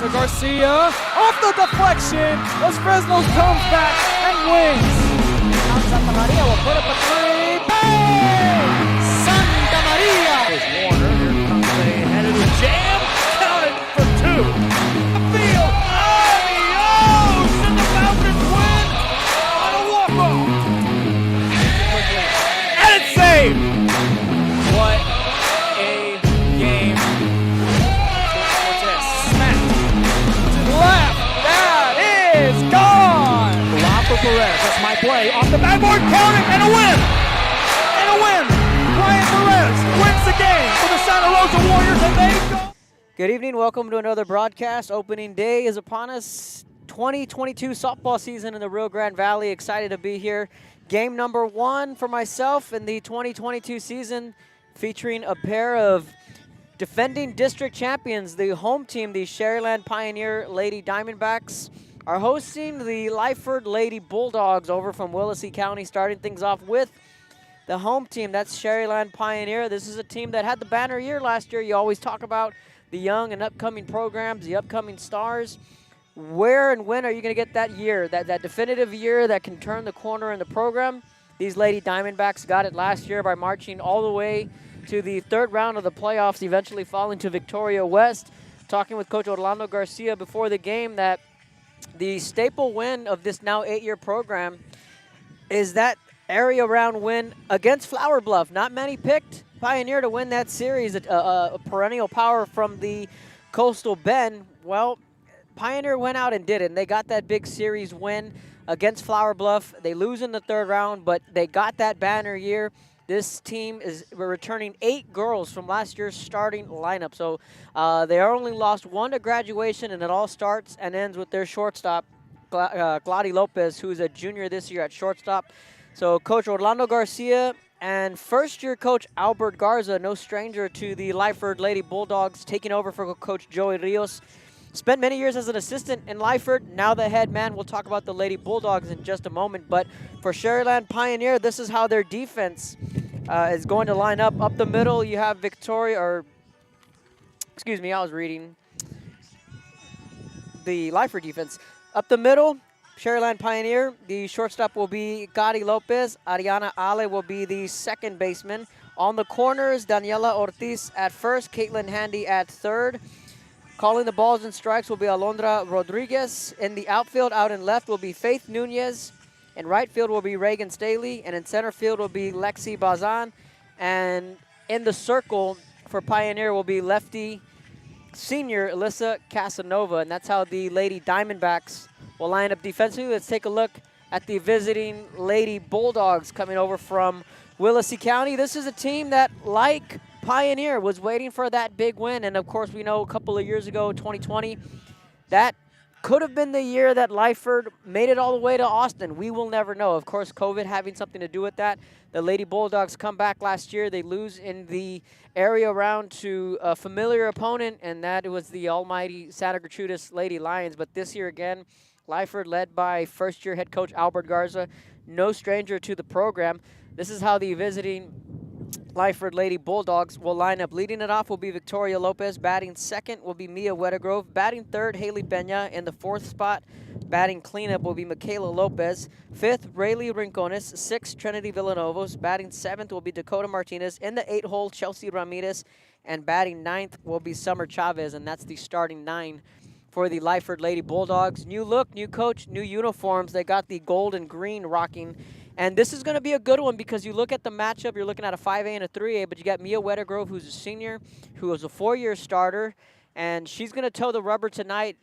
to Garcia. Off the deflection. Los Fresnos comes back and wins. Santa Maria will put up a three. Bang! Santa Maria. Here's Warner. Here comes a headed to jam. Counted for two. Field. Adios! And the Falcons win on a walk-off. And it's saved. What a game. Cortez smacked To the left. That is gone. Lob for Perez. That's my play. Off the backboard. Counting and a win. And a win. Brian Perez wins the game for the Santa Rosa Warriors, and they go. Good evening. Welcome to another broadcast. Opening day is upon us. 2022 softball season in the Rio Grande Valley. Excited to be here. Game number one for myself in the 2022 season, featuring a pair of defending district champions. The home team, the Sharyland Pioneer Lady Diamondbacks, are hosting the Lyford Lady Bulldogs over from Willacy County, starting things off with the home team. That's Sharyland Pioneer. This is a team that had the banner year last year. You always talk about the young and upcoming programs, the upcoming stars. Where and when are you going to get that year, that definitive year that can turn the corner in the program? These Lady Diamondbacks got it last year by marching all the way to the third round of the playoffs, eventually falling to Victoria West. Talking with Coach Orlando Garcia before the game, that the staple win of this now 8-year program is that area round win against Flower Bluff. Not many picked Pioneer to win that series, a perennial power from the Coastal Bend. Well, Pioneer went out and did it, and they got that big series win against Flower Bluff. They lose in the third round, but they got that banner year. This team is returning 8 girls from last year's starting lineup. So they only lost 1 to graduation, and it all starts and ends with their shortstop, Glady Lopez, who's a junior this year at shortstop. So Coach Orlando Garcia and first-year coach Albert Garza, no stranger to the Lyford Lady Bulldogs, taking over for Coach Joey Rios. Spent many years as an assistant in Lyford, now the head man. We'll talk about the Lady Bulldogs in just a moment. But for Sharyland Pioneer, this is how their defense is going to line up. Up the middle, you have Victoria, or excuse me, I was reading the Lyford defense. Up the middle, Sharyland Pioneer, the shortstop will be Glady Lopez. Ariana Ale will be the second baseman. On the corners, Daniela Ortiz at first, Caitlin Handy at third. Calling the balls and strikes will be Alondra Rodriguez. In the outfield, out and left, will be Faith Nunez. In right field will be Reagan Staley. And in center field will be Lexi Bazan. And in the circle for Pioneer will be lefty senior Alyssa Casanova. And that's how the Lady Diamondbacks will line up defensively. Let's take a look at the visiting Lady Bulldogs coming over from Willacy County. This is a team that, like Pioneer, was waiting for that big win. And, of course, we know a couple of years ago, 2020, that could have been the year that Lyford made it all the way to Austin. We will never know. Of course, COVID having something to do with that. The Lady Bulldogs come back last year. They lose in the area round to a familiar opponent, and that was the almighty Santa Gertrudis Lady Lions. But this year, again, Lyford led by first-year head coach Albert Garza, no stranger to the program. This is how the visiting Lyford Lady Bulldogs will line up. Leading it off will be Victoria Lopez. Batting second will be Mia Weddegrove. Batting third, Haley Pena. In the fourth spot, batting cleanup will be Michaela Lopez. Fifth, Rayleigh Rincones. Sixth, Trinity Villanovos. Batting seventh will be Dakota Martinez. In the 8-hole, Chelsea Ramirez. And batting ninth will be Summer Chavez. And that's the starting 9 for the Lyford Lady Bulldogs. New look, new coach, new uniforms. They got the gold and green rocking. And this is going to be a good one because you look at the matchup, you're looking at a 5A and a 3A, but you got Mia Weddegrove, who's a senior, who was a 4-year starter, and she's going to toe the rubber tonight.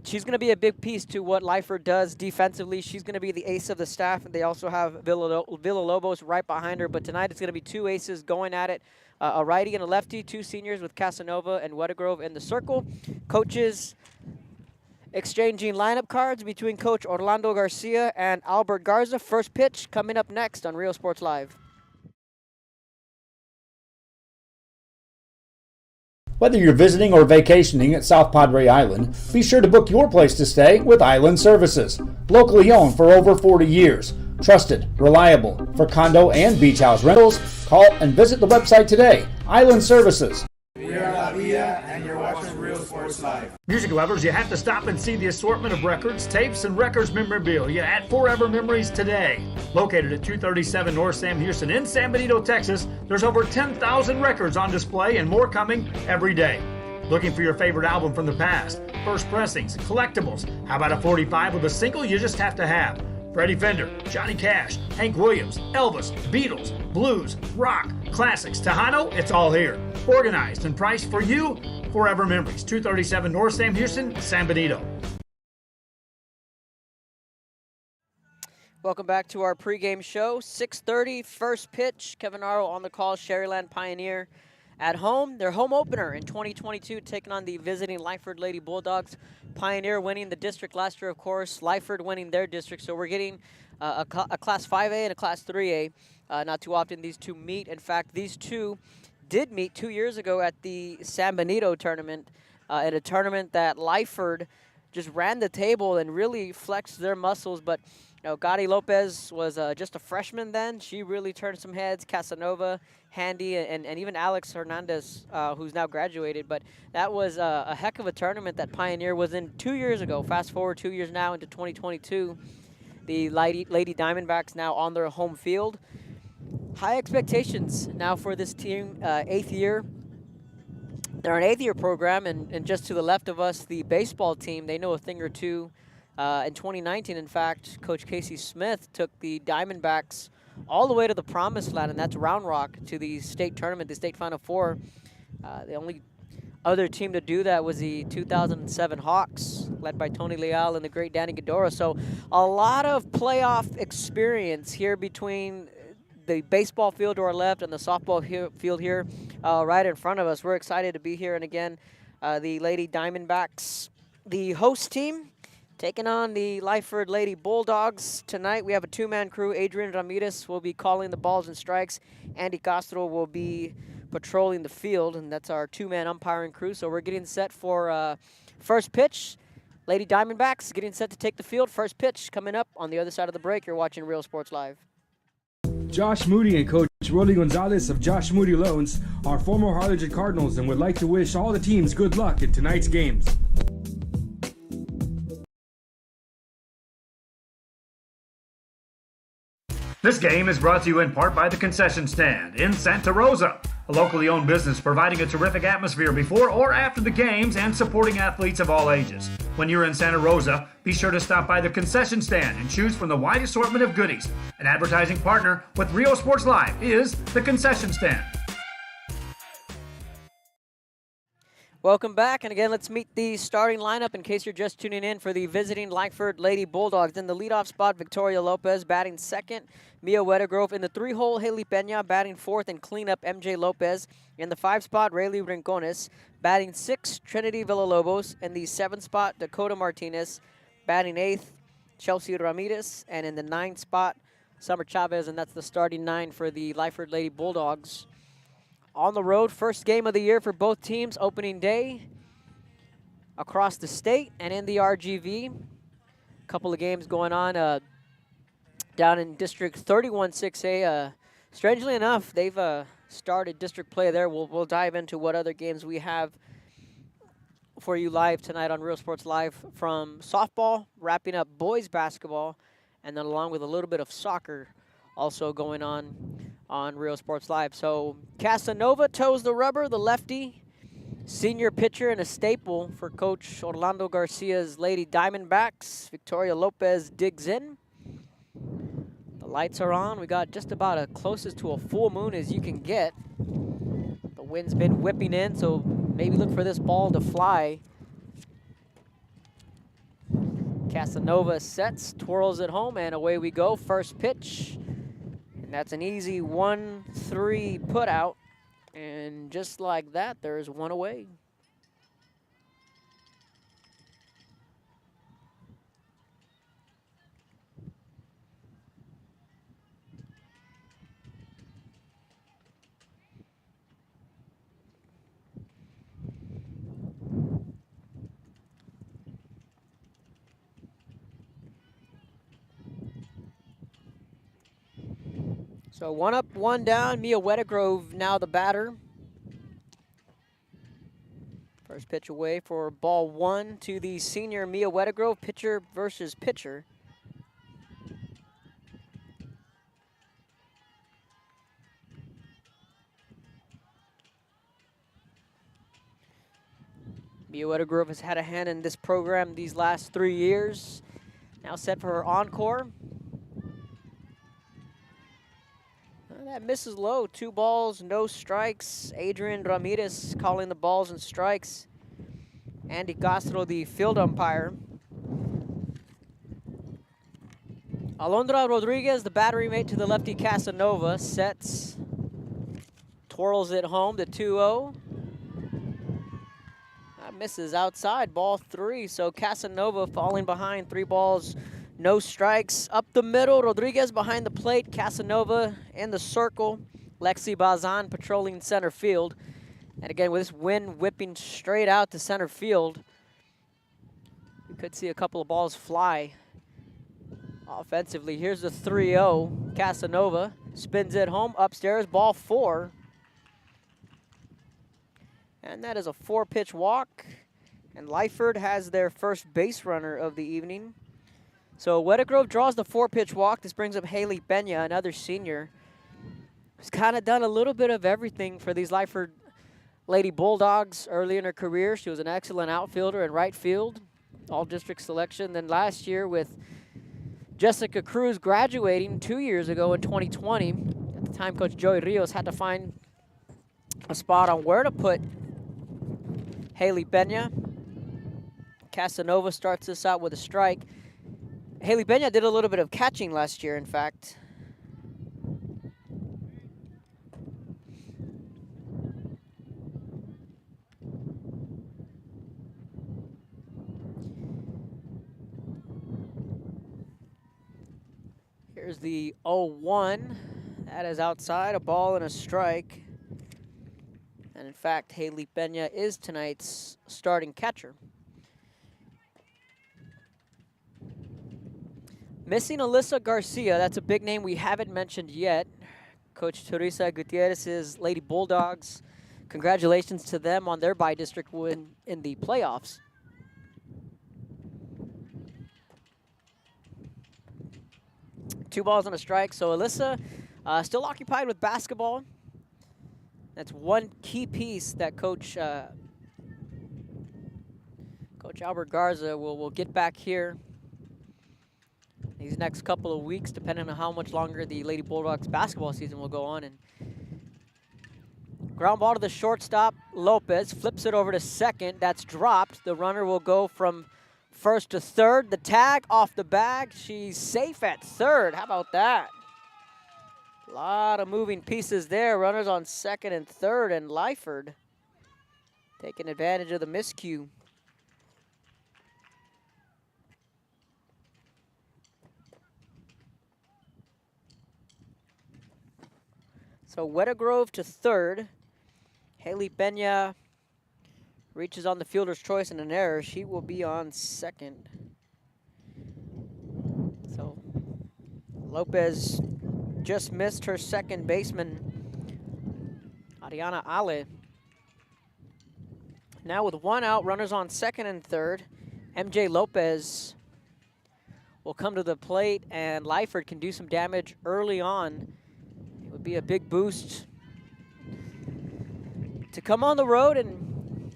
She's going to be a big piece to what Lyford does defensively. She's going to be the ace of the staff. They also have Villalobos right behind her, but tonight it's going to be 2 aces going at it, a righty and a lefty, 2 seniors with Casanova and Weddegrove in the circle. Coaches exchanging lineup cards between Coach Orlando Garcia and Albert Garza. First pitch coming up next on Rio Sports Live. Whether you're visiting or vacationing at South Padre Island, be sure to book your place to stay with Island Services. Locally owned for over 40 years. Trusted, reliable for condo and beach house rentals. Call and visit the website today. Island Services. We are La Villa, and you're watching Rio Sports Live. Music lovers, you have to stop and see the assortment of records, tapes, and records memorabilia at Forever Memories today. Located at 237 North Sam Houston in San Benito, Texas, there's over 10,000 records on display and more coming every day. Looking for your favorite album from the past, first pressings, collectibles? How about a 45 with a single you just have to have? Freddie Fender, Johnny Cash, Hank Williams, Elvis, Beatles, blues, rock, classics, Tejano, it's all here. Organized and priced for you. Forever Memories, 237 North Sam Houston, San Benito. Welcome back to our pregame show. 6:30, first pitch. Kevin Arrow on the call. Sharyland Pioneer at home. Their home opener in 2022, taking on the visiting Lyford Lady Bulldogs. Pioneer winning the district last year, of course. Lyford winning their district. So we're getting a Class 5A and a Class 3A. Not too often these two meet. In fact, these two did meet 2 years ago at the San Benito tournament, at a tournament that Lyford just ran the table and really flexed their muscles. But Gotti Lopez was just a freshman then. She really turned some heads. Casanova, Handy, and even Alex Hernandez, who's now graduated. But that was a heck of a tournament that Pioneer was in 2 years ago. Fast forward 2 years now into 2022. The Lady Diamondbacks now on their home field. High expectations now for this team, 8th year. They're an 8th-year program, and just to the left of us, the baseball team, they know a thing or two. In 2019, in fact, Coach Casey Smith took the Diamondbacks all the way to the promised land, and that's Round Rock, to the state tournament, the state Final Four. The only other team to do that was the 2007 Hawks, led by Tony Leal and the great Danny Ghidorah. So a lot of playoff experience here between the baseball field to our left and the softball field here right in front of us. We're excited to be here. And again, the Lady Diamondbacks, the host team, taking on the Lyford Lady Bulldogs tonight. We have a two-man crew. Adrian Ramirez will be calling the balls and strikes. Andy Castro will be patrolling the field, and that's our two-man umpiring crew. So we're getting set for first pitch. Lady Diamondbacks getting set to take the field. First pitch coming up on the other side of the break. You're watching Real Sports Live. Josh Moody and Coach Rolly Gonzalez of Josh Moody Loans are former Harlingen Cardinals and would like to wish all the teams good luck in tonight's games. This game is brought to you in part by the Concession Stand in Santa Rosa, a locally owned business providing a terrific atmosphere before or after the games and supporting athletes of all ages. When you're in Santa Rosa, be sure to stop by the Concession Stand and choose from the wide assortment of goodies. An advertising partner with Rio Sports Live is the Concession Stand. Welcome back, and again, let's meet the starting lineup in case you're just tuning in for the visiting Lyford Lady Bulldogs. In the leadoff spot, Victoria Lopez batting second, Mia Wettergrove. In the 3-hole, Haley Peña batting fourth, and cleanup, MJ Lopez. In the 5 spot, Rayleigh Rincones batting sixth, Trinity Villalobos. In the 7 spot, Dakota Martinez batting eighth, Chelsea Ramirez. And in the 9 spot, Summer Chavez, and that's the starting 9 for the Lyford Lady Bulldogs. On the road, first game of the year for both teams, opening day across the state and in the RGV. A couple of games going on down in District 31 6A. Strangely enough, they've started district play there. We'll dive into what other games we have for you live tonight on Real Sports Live, from softball, wrapping up boys basketball, and then along with a little bit of soccer also going on Real Sports Live. So Casanova toes the rubber, the lefty, senior pitcher and a staple for Coach Orlando Garcia's Lady Diamondbacks. Victoria Lopez digs in. The lights are on. We got just about as closest to a full moon as you can get. The wind's been whipping in, so maybe look for this ball to fly. Casanova sets, twirls it home, and away we go. First pitch. And that's an easy 1-3 put out. And just like that, there's one away. So 1 up, 1 down. Mia Wettergrove now the batter. First pitch away for ball 1 to the senior Mia Weddegrove, pitcher versus pitcher. Mia Weddegrove has had a hand in this program these last 3 years. Now set for her encore. That misses low. 2 balls, no strikes. Adrian Ramirez calling the balls and strikes. Andy Castro, the field umpire. Alondra Rodriguez, the battery mate to the lefty Casanova, sets. Twirls it home to 2-0. That misses outside, ball 3. So Casanova falling behind, 3 balls, no strikes. Up the middle, Rodriguez behind the plate, Casanova in the circle. Lexi Bazan patrolling center field. And again, with this wind whipping straight out to center field, we could see a couple of balls fly offensively. Here's the 3-0. Casanova spins it home, upstairs, ball 4. And that is a 4-pitch walk. And Lyford has their first base runner of the evening. So Weddegrove draws the 4-pitch walk. This brings up Haley Pena, another senior, who's kind of done a little bit of everything for these Lyford Lady Bulldogs early in her career. She was an excellent outfielder in right field, all-district selection. Then last year with Jessica Cruz graduating 2 years ago in 2020. At the time, Coach Joey Rios had to find a spot on where to put Haley Pena. Casanova starts this out with a strike. Haley Pena did a little bit of catching last year, in fact. Here's the 0-1. That is outside, a ball and a strike. And in fact, Haley Pena is tonight's starting catcher. Missing Alyssa Garcia, that's a big name we haven't mentioned yet. Coach Teresa Gutierrez's Lady Bulldogs, congratulations to them on their bi-district win in the playoffs. Two balls and a strike, so Alyssa still occupied with basketball. That's one key piece that Coach Albert Garza will get back here these next couple of weeks, depending on how much longer the Lady Bulldogs basketball season will go on. And ground ball to the shortstop, Lopez flips it over to second. That's dropped. The runner will go from first to third. The tag off the bag. She's safe at third. How about that? A lot of moving pieces there. Runners on second and third, and Lyford taking advantage of the miscue. So Weddegrove to third. Haley Pena reaches on the fielder's choice and an error. She will be on second. So Lopez just missed her second baseman, Ariana Ale. Now with one out, runners on second and third. MJ Lopez will come to the plate, and Lyford can do some damage early on. It would be a big boost to come on the road, and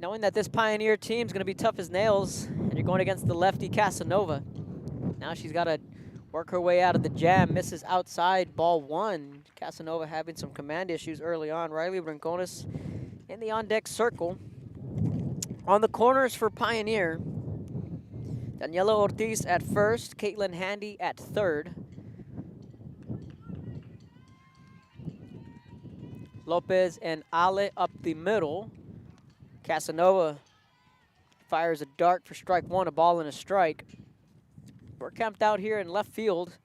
knowing that this Pioneer team is going to be tough as nails, and you're going against the lefty Casanova. Now she's got to work her way out of the jam. Misses outside, ball 1. Casanova having some command issues early on. Riley Brincones in the on-deck circle. On the corners for Pioneer, Daniela Ortiz at first, Caitlin Handy at third. Lopez and Ale up the middle. Casanova fires a dart for strike 1, a ball and a strike. We're camped out here in left field.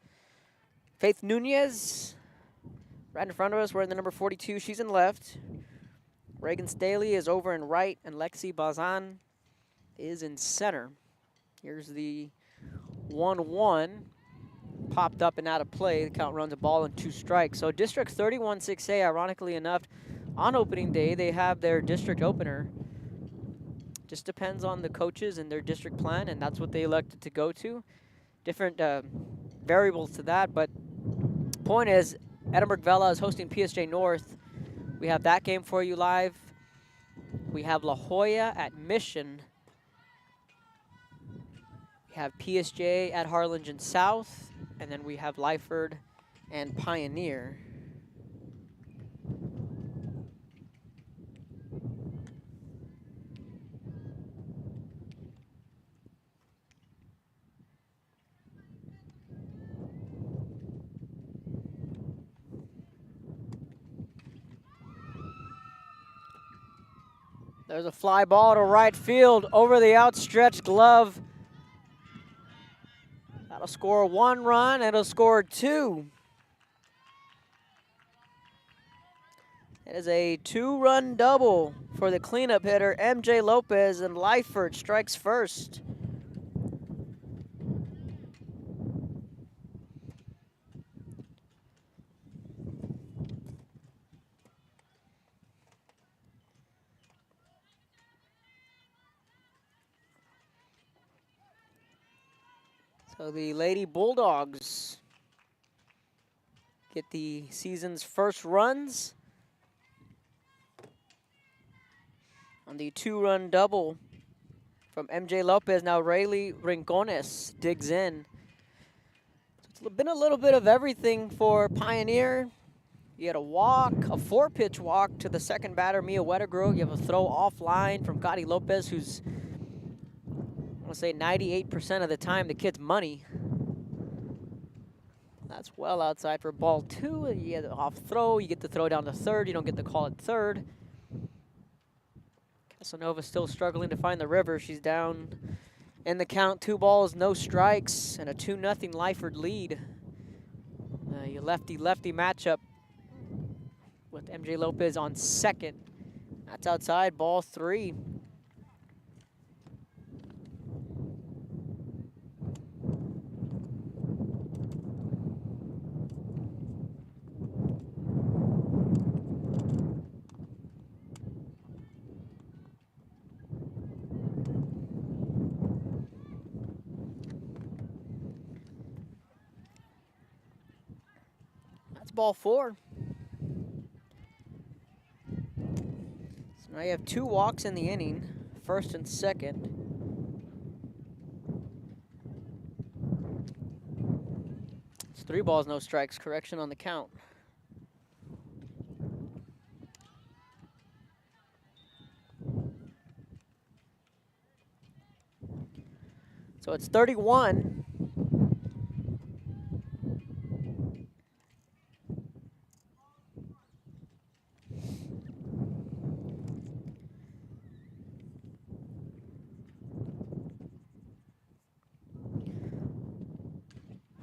Faith Nunez right in front of us. We're in the number 42. She's in left. Reagan Staley is over in right, and Lexi Bazan is in center. Here's the 1-1. Popped up and out of play. The count runs a ball and 2 strikes. So District 31-6A, ironically enough, on opening day, they have their district opener Just depends on the coaches and their district plan, and that's what they elected to go to. Different variables to that, but point is, Edinburgh Vela is hosting PSJ North. We have that game for you live. We have La Jolla at Mission. We have PSJ at Harlingen South, and then we have Lyford and Pioneer. There's a fly ball to right field over the outstretched glove. That'll score 1 run, and it'll score 2. It is a 2-run double for the cleanup hitter, MJ Lopez, and Lyford strikes first. So the Lady Bulldogs get the season's first runs on the 2-run double from MJ Lopez. Now Rayleigh Rincones digs in. So it's been a little bit of everything for Pioneer. You had a walk, a 4-pitch walk to the second batter, Mia Wettergro. You have a throw offline from Gotti Lopez, who's, I want to say 98% of the time, the kid's money. That's well outside for ball 2. You get an off throw. You get the throw down to third. You don't get the call at third. Casanova still struggling to find the river. She's down in the count, 2 balls, no strikes, and a 2-0 Lyford lead. Your lefty-lefty matchup with MJ Lopez on second. That's outside, ball 3. That's ball 4. So now you have 2 walks in the inning, first and second. It's 3 balls, no strikes. Correction on the count. So it's 31.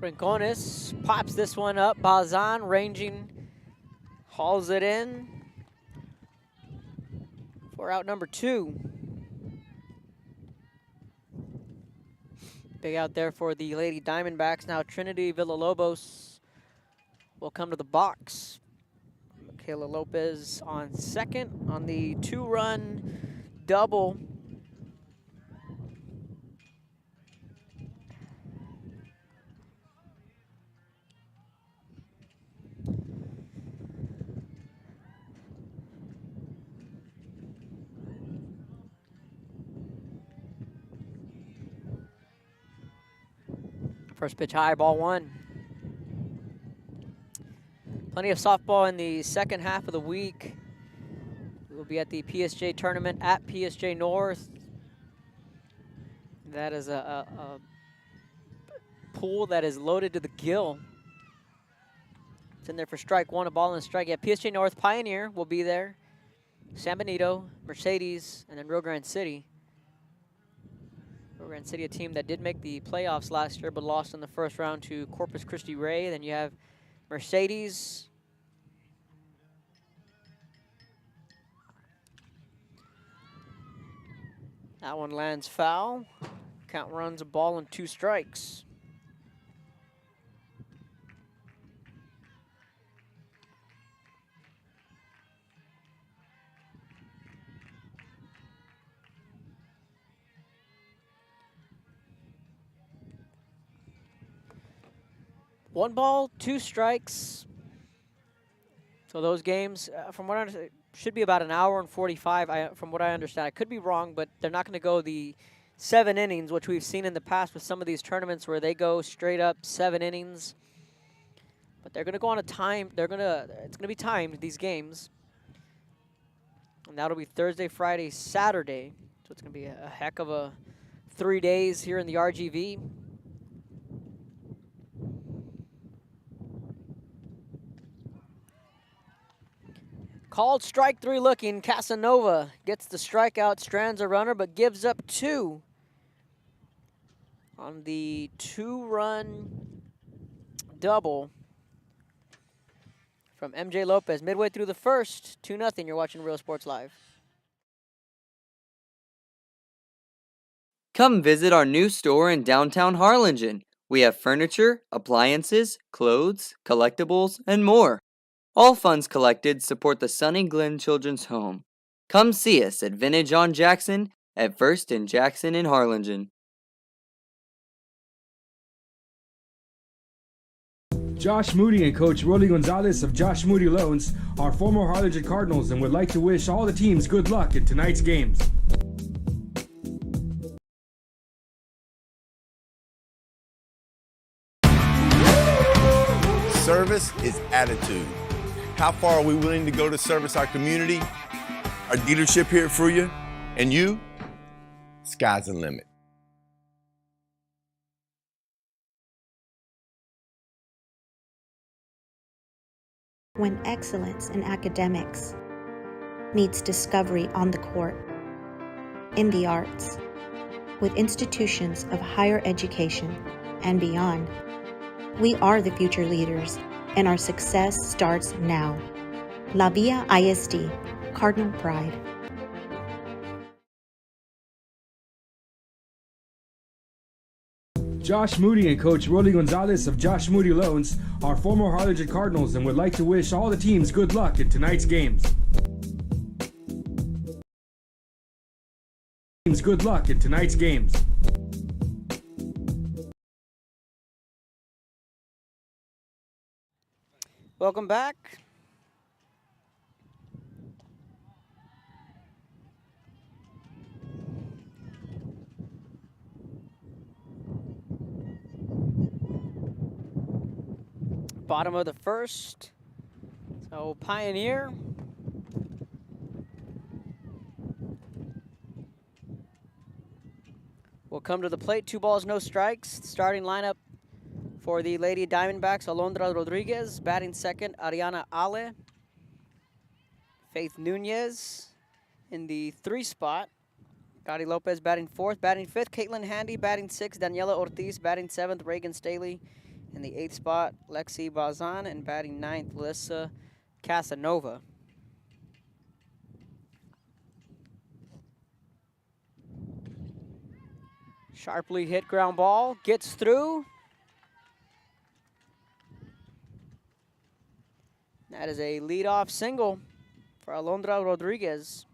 Rincones pops this one up. Balzan ranging, hauls it in for out number 2. Big out there for the Lady Diamondbacks. Now Trinity Villalobos will come to the box. Michaela Lopez on second on the 2-run double. First pitch high, ball 1. Plenty of softball in the second half of the week. We'll be at the PSJ tournament at PSJ North. That is a pool that is loaded to the gill. It's in there for strike 1, a ball and a strike. Yeah, PSJ North, Pioneer will be there. San Benito, Mercedes, and then Rio Grande City. Rio Grande City, a team that did make the playoffs last year but lost in the first round to Corpus Christi Ray. Then you have Mercedes. That one lands foul. Count runs a ball and 2 strikes. 1 ball, 2 strikes. So those games, from what I understand, should be about an hour and 45, from what I understand. I could be wrong, but they're not going to go the 7 innings, which we've seen in the past with some of these tournaments where they go straight up 7 innings. But they're going to go on a time. It's going to be timed, these games. And that'll be Thursday, Friday, Saturday. So it's going to be a heck of a 3 days here in the RGV. Called strike 3 looking. Casanova gets the strikeout, strands a runner, but gives up 2 on the 2-run double from MJ Lopez. Midway through the first, 2-0. You're watching Real Sports Live. Come visit our new store in downtown Harlingen. We have furniture, appliances, clothes, collectibles, and more. All funds collected support the Sunny Glen Children's Home. Come see us at Vintage on Jackson at First and Jackson in Harlingen. Josh Moody and Coach Rolly Gonzalez of Josh Moody Loans are former Harlingen Cardinals and would like to wish all the teams good luck in tonight's games. Service is attitude. How far are we willing to go to service our community, our dealership here at Fruya, and you? Sky's the limit. When excellence in academics meets discovery on the court, in the arts, with institutions of higher education and beyond, we are the future leaders, and our success starts now. La Villa ISD, Cardinal Pride. Josh Moody and Coach Rolly Gonzalez of Josh Moody Loans are former Harlingen Cardinals and would like to wish all the teams good luck in tonight's games. Good luck in tonight's games. Welcome back. Bottom of the first. So Pioneer will come to the plate. 2 balls, no strikes. Starting lineup for the Lady Diamondbacks: Alondra Rodriguez, batting second; Ariana Ale, Faith Nunez in the 3 spot; Gotti Lopez batting 4th, batting 5th; Caitlin Handy batting 6th; Daniela Ortiz batting 7th; Reagan Staley in the 8th spot; Lexi Bazan, and batting 9th, Melissa Casanova. Sharply hit ground ball, gets through. That is a leadoff single for Alondra Rodriguez.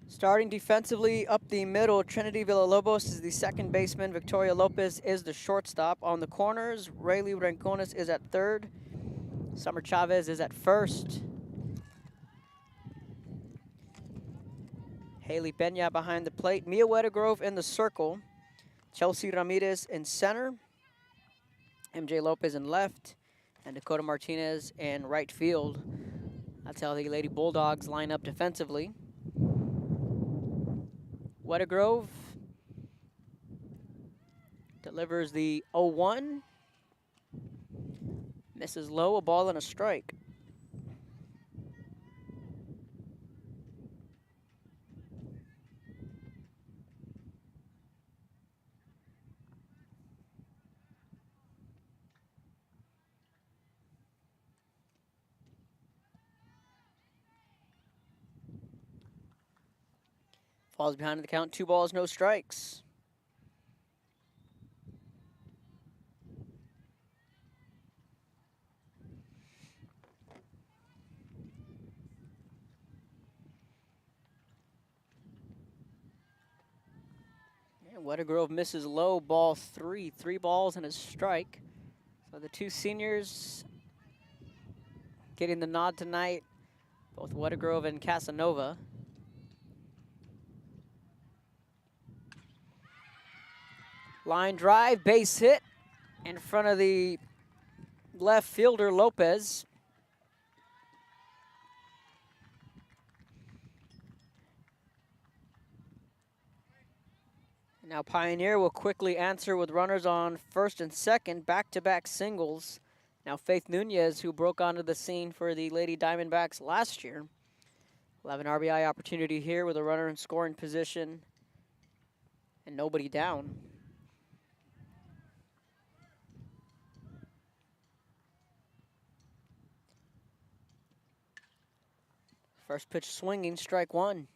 Starting defensively up the middle, Trinity Villalobos is the second baseman. Victoria Lopez is the shortstop. On the corners, Rayleigh Rancones is at 3rd. Summer Chavez is at 1st. Haley Pena behind the plate. Mia Wettergrove in the circle. Chelsea Ramirez in center. MJ Lopez in left. And Dakota Martinez in right field. That's how the Lady Bulldogs line up defensively. Wettergrove delivers the 0-1. Misses low, a ball and a strike. Falls behind in the count, 2 balls, no strikes. Weathergrove misses low, ball 3. 3 balls and a strike. So the two seniors getting the nod tonight, both Weathergrove and Casanova. Line drive, base hit in front of the left fielder, Lopez. Now Pioneer will quickly answer with runners on first and second, back-to-back singles. Now Faith Nunez, who broke onto the scene for the Lady Diamondbacks last year, will have an RBI opportunity here with a runner in scoring position and nobody down. First pitch swinging, strike 1.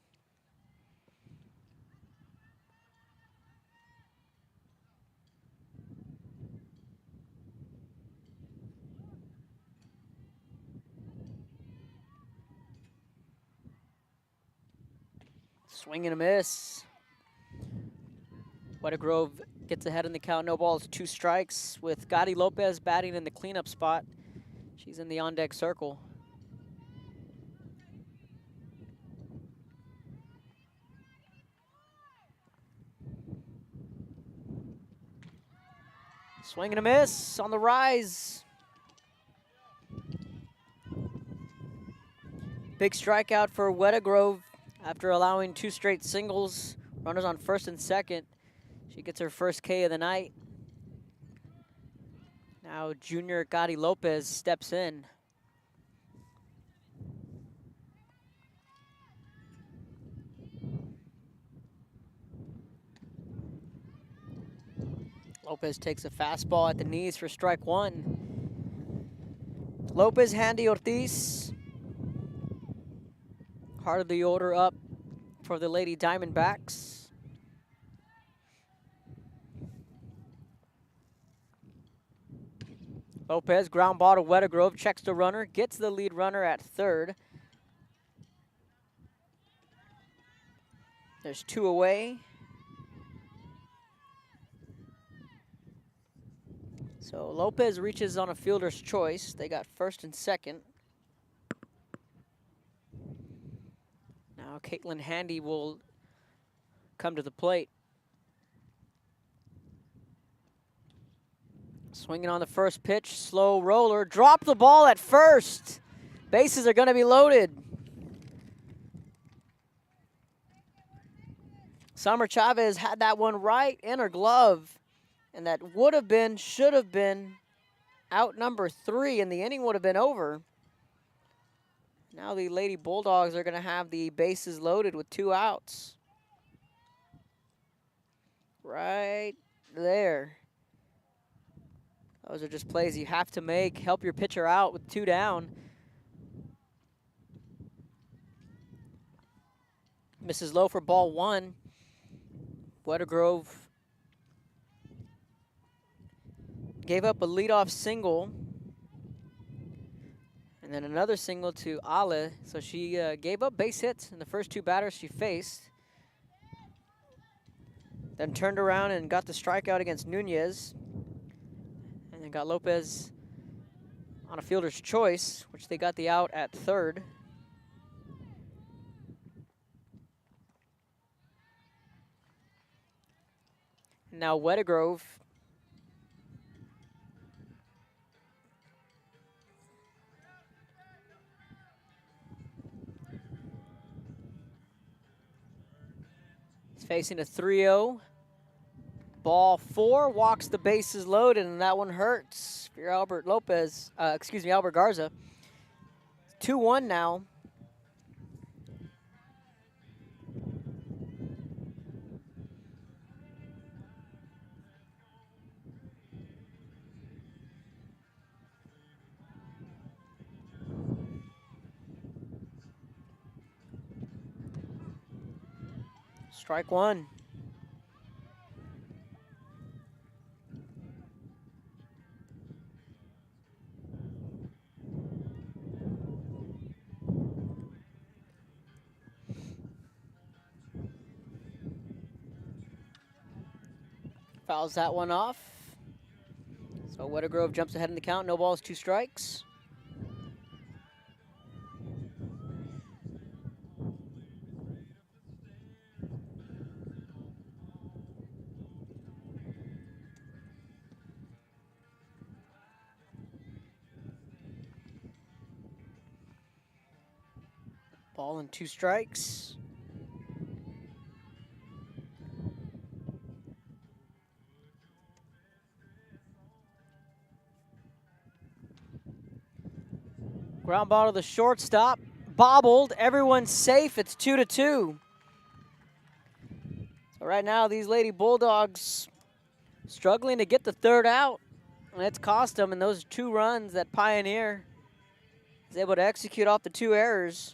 Swing and a miss. Weathergrove gets ahead in the count, no balls, 2 strikes, with Gotti Lopez batting in the cleanup spot. She's in the on-deck circle. Swing and a miss on the rise. Big strikeout for Weathergrove after allowing 2 straight singles. Runners on first and second. She gets her first K of the night. Now junior Gotti Lopez steps in. Lopez takes a fastball at the knees for strike 1. Lopez, Handy, Ortiz. Heart of the order up for the Lady Diamondbacks. Lopez, ground ball to Weathergrove, checks the runner, gets the lead runner at third. There's 2 away. So Lopez reaches on a fielder's choice. They got first and second. Now Caitlin Handy will come to the plate. Swinging on the first pitch, slow roller, drop the ball at first. Bases are going to be loaded. Summer Chavez had that one right in her glove, and that would have been, should have been out number 3, and the inning would have been over. Now the Lady Bulldogs are going to have the bases loaded with 2 outs. Right there. Those are just plays you have to make. Help your pitcher out with 2 down. Misses low for ball 1. Weathergrove gave up a leadoff single. And then another single to Ale. So she gave up base hits in the first 2 batters she faced. Then turned around and got the strikeout against Nunez. And then got Lopez on a fielder's choice, which they got the out at third. Now Weathergrove is facing a 3-0. Ball 4, walks the bases loaded, and that one hurts for Albert Garza. 2-1 now. Strike 1. Fouls that one off. So Weathergrove jumps ahead in the count. No balls, 2 strikes. Ball and 2 strikes. Ground ball to the shortstop. Bobbled. Everyone's safe. It's 2-2. So right now, these Lady Bulldogs struggling to get the 3rd out. And it's cost them in those 2 runs that Pioneer is able to execute off the 2 errors.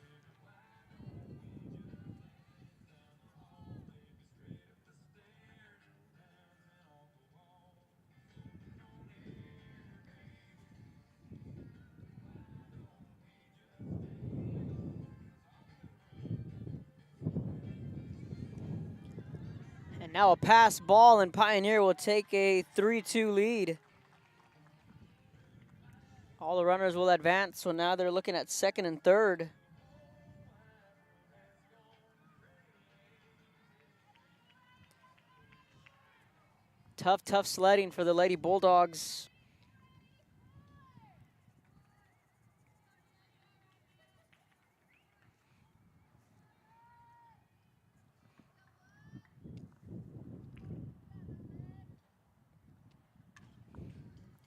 And now a pass ball, and Pioneer will take a 3-2 lead. All the runners will advance, so now they're looking at 2nd and 3rd. Tough sledding for the Lady Bulldogs.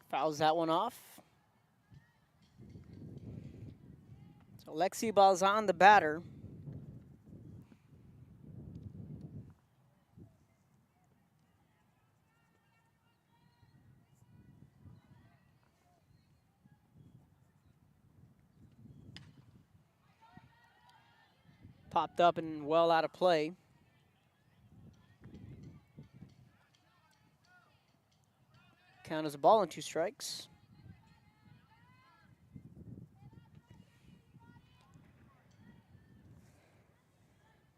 Fouls that one off. So Lexi Balzan, the batter. Popped up and well out of play. Count as a ball and 2 strikes.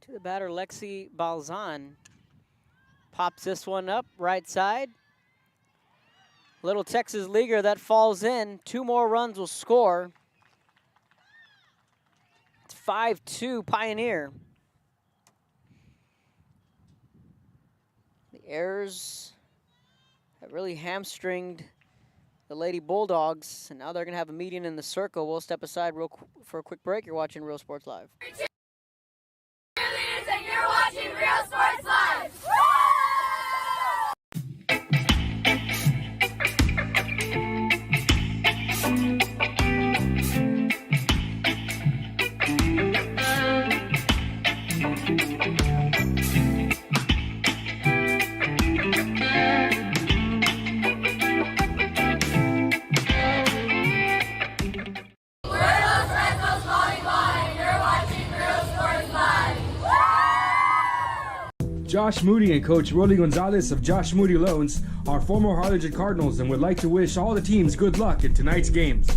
To the batter, Lexi Balzan. Pops this one up, right side. Little Texas leaguer that falls in. 2 more runs will score. It's 5-2 Pioneer. The errors have really hamstringed the Lady Bulldogs, and now they're going to have a meeting in the circle. We'll step aside for a quick break. You're watching Real Sports Live. And you're watching Real Sports Live. Josh Moody and Coach Rolly Gonzalez of Josh Moody Loans are former Harlingen Cardinals and would like to wish all the teams good luck in tonight's games.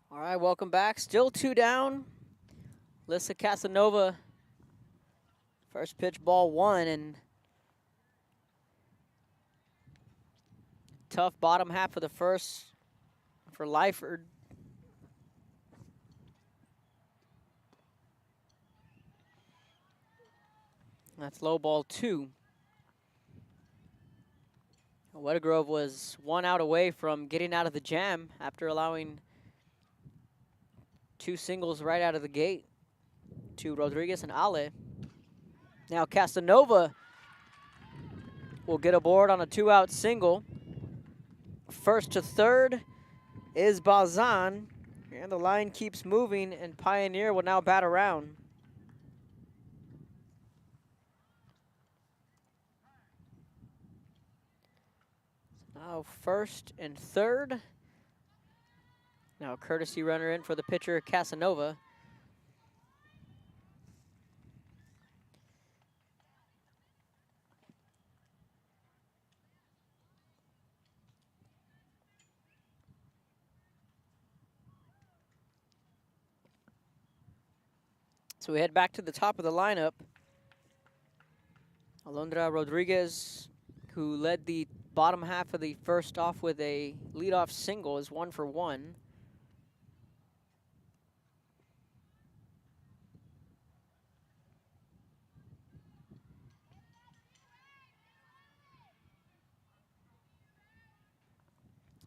All right, welcome back. Still 2 down. Lissa Casanova, first pitch, ball 1, and tough bottom half of the first for Lyford. That's low ball 2. Weathergrove was 1 out away from getting out of the jam after allowing 2 singles right out of the gate to Rodriguez and Ale. Now Casanova will get aboard on a 2-out single. First to third is Balzan, and the line keeps moving, and Pioneer will now bat around. Now first and third. Now a courtesy runner in for the pitcher, Casanova. So we head back to the top of the lineup. Alondra Rodriguez, who led the bottom half of the first off with a leadoff single, is 1 for 1.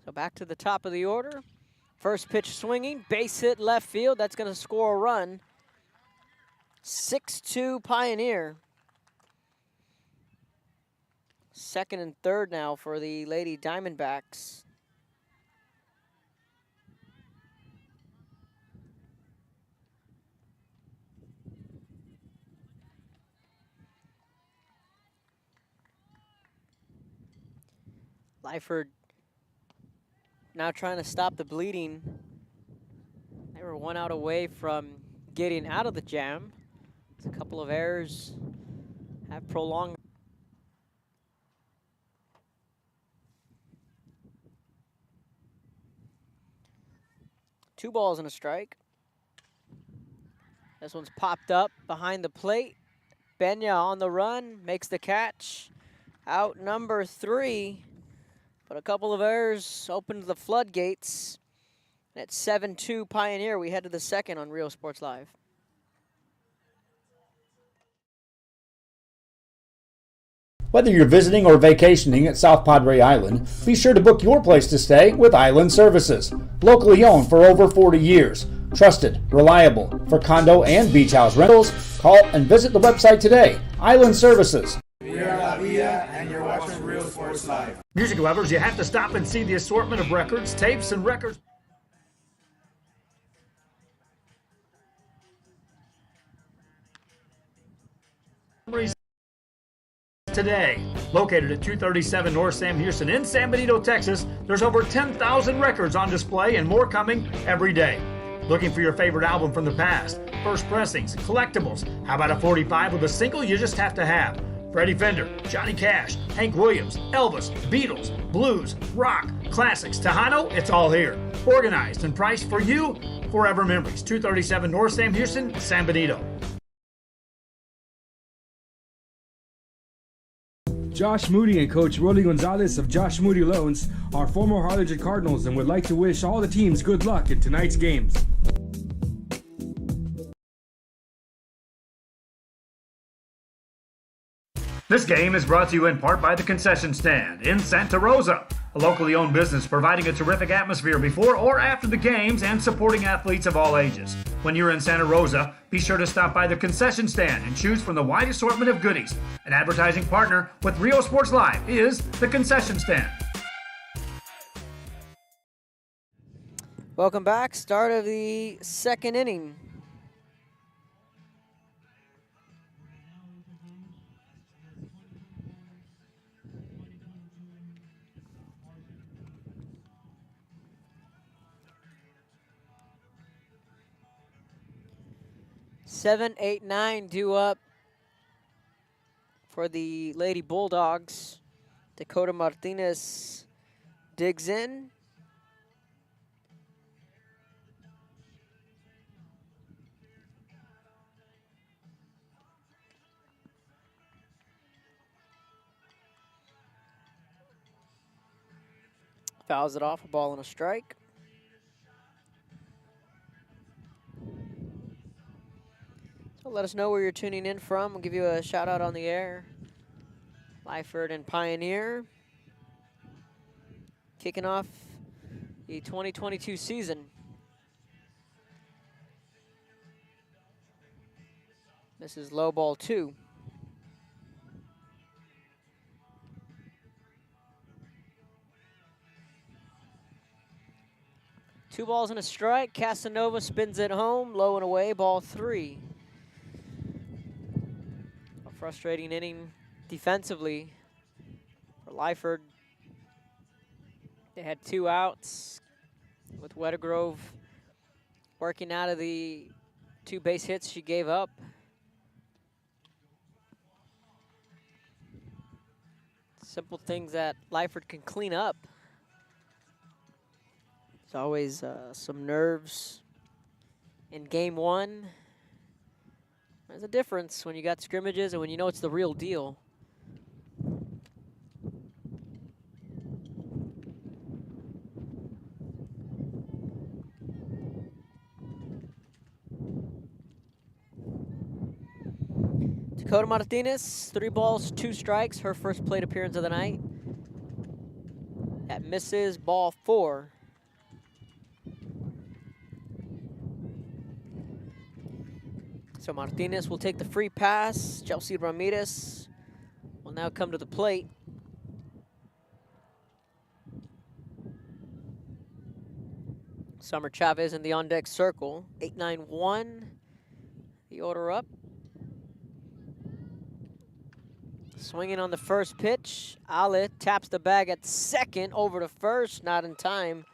So back to the top of the order. First pitch swinging, base hit left field. That's going to score a run. 6-2 Pioneer. Second and third now for the Lady Diamondbacks. Lyford now trying to stop the bleeding. They were 1 out away from getting out of the jam. It's a couple of errors have prolonged. Two balls and a strike. This one's popped up behind the plate. Benya on the run, makes the catch. Out number 3. But a couple of errors opened the floodgates. And at 7-2 Pioneer, we head to the second on Real Sports Live. Whether you're visiting or vacationing at South Padre Island, be sure to book your place to stay with Island Services. Locally owned for over 40 years. Trusted, reliable for condo and beach house rentals. Call and visit the website today. Island Services. And you're watching Real Sports Live. Music lovers, you have to stop and see the assortment of records, tapes, and records. Today, located at 237 North Sam Houston in San Benito, Texas, there's over 10,000 records on display and more coming every day. Looking for your favorite album from the past, first pressings, collectibles. How about a 45 with a single you just have to have? Freddie Fender, Johnny Cash, Hank Williams, Elvis, Beatles, blues, rock, classics, Tejano, it's all here. Organized and priced for you, forever memories. 237 North Sam Houston, San Benito. Josh Moody and Coach Rolly Gonzalez of Josh Moody Loans are former Harlingen Cardinals and would like to wish all the teams good luck in tonight's games. This game is brought to you in part by the Concession Stand in Santa Rosa, a locally owned business providing a terrific atmosphere before or after the games and supporting athletes of all ages. When you're in Santa Rosa, be sure to stop by the Concession Stand and choose from the wide assortment of goodies. An advertising partner with Rio Sports Live is the Concession Stand. Welcome back. Start of the second inning. Seven, 8, 9 due up for the Lady Bulldogs. Dakota Martinez digs in. Fouls it off, a ball and a strike. So let us know where you're tuning in from. We'll give you a shout out on the air. Lyford and Pioneer. Kicking off the 2022 season. This is low ball 2. Two balls and a strike. Casanova spins it home. Low and away, ball 3. A frustrating inning defensively for Lyford. They had 2 outs with Wettergrove working out of the 2 base hits she gave up. Simple things that Lyford can clean up. There's always some nerves in game 1. There's a difference when you got scrimmages and when you know it's the real deal. Dakota Martinez, 3 balls, 2 strikes, her first plate appearance of the night. That misses ball 4. So Martinez will take the free pass. Chelsea Ramirez will now come to the plate. Summer Chavez in the on-deck circle. 8-9-1. The order up. Swinging on the first pitch. Ale taps the bag at second, over to first, not in time.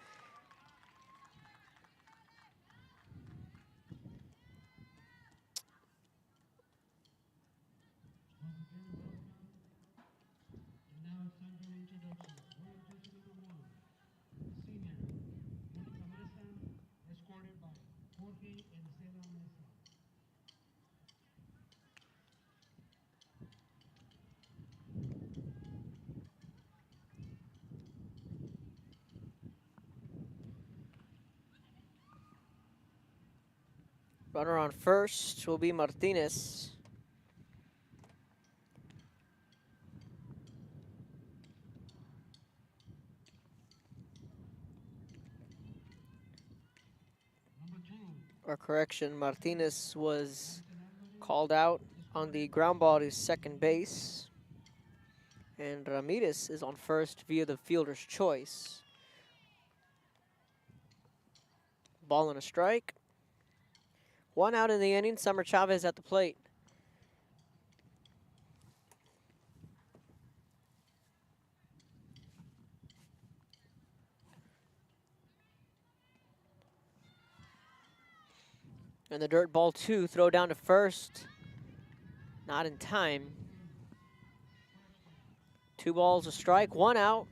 Runner on first will be Martinez. Or correction, Martinez was called out on the ground ball to second base. And Ramirez is on first via the fielder's choice. Ball and a strike. 1 out in the inning. Summer Chavez at the plate. And the dirt ball 2, throw down to first. Not in time. 2 balls, a strike, 1 out.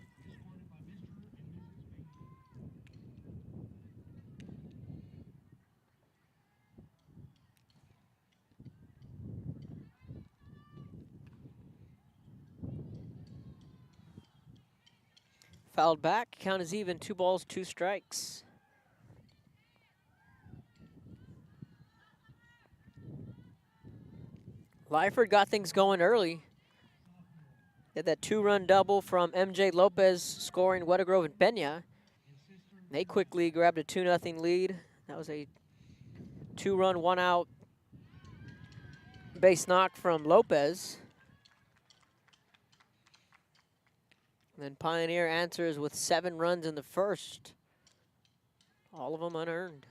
Fouled back, count is even, 2 balls, 2 strikes. Lyford got things going early. Had that 2-run double from MJ Lopez scoring Wedegrove and Pena. They quickly grabbed a 2-0 lead. That was a 2-run, 1-out base knock from Lopez. And then Pioneer answers with 7 runs in the first. All of them unearned.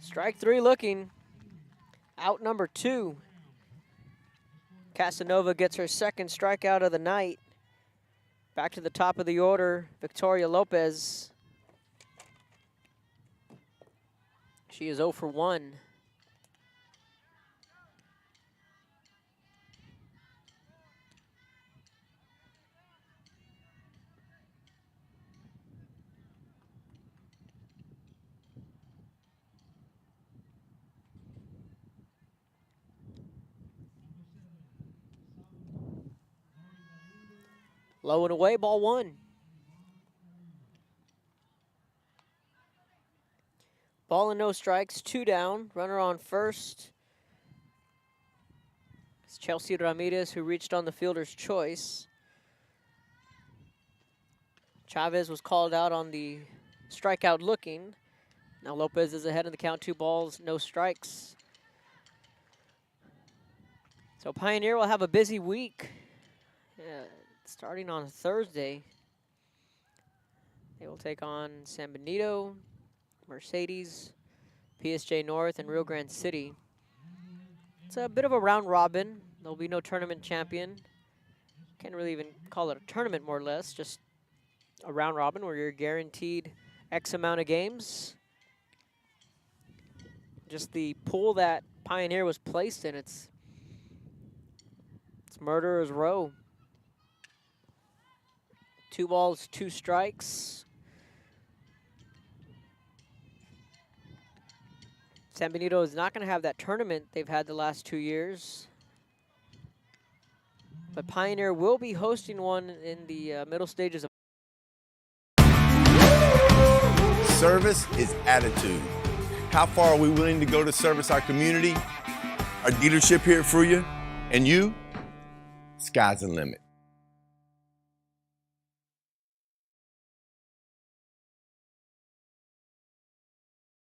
Strike 3 looking. Out number 2. Casanova gets her second strikeout of the night. Back to the top of the order, Victoria Lopez. She is 0 for 1. Low and away, ball 1. Ball and no strikes, 2 down. Runner on first. It's Chelsea Ramirez who reached on the fielder's choice. Chavez was called out on the strikeout looking. Now Lopez is ahead in the count, 2 balls, no strikes. So Pioneer will have a busy week. Starting on Thursday, they will take on San Benito, Mercedes, PSJ North, and Rio Grande City. It's a bit of a round robin. There'll be no tournament champion. Can't really even call it a tournament, more or less, just a round robin where you're guaranteed X amount of games. Just the pool that Pioneer was placed in, it's murderer's row. 2 balls, 2 strikes. San Benito is not going to have that tournament they've had the last 2 years. But Pioneer will be hosting one in the middle stages of. Service is attitude. How far are we willing to go to service our community, our dealership here for you, and you? Sky's the limit.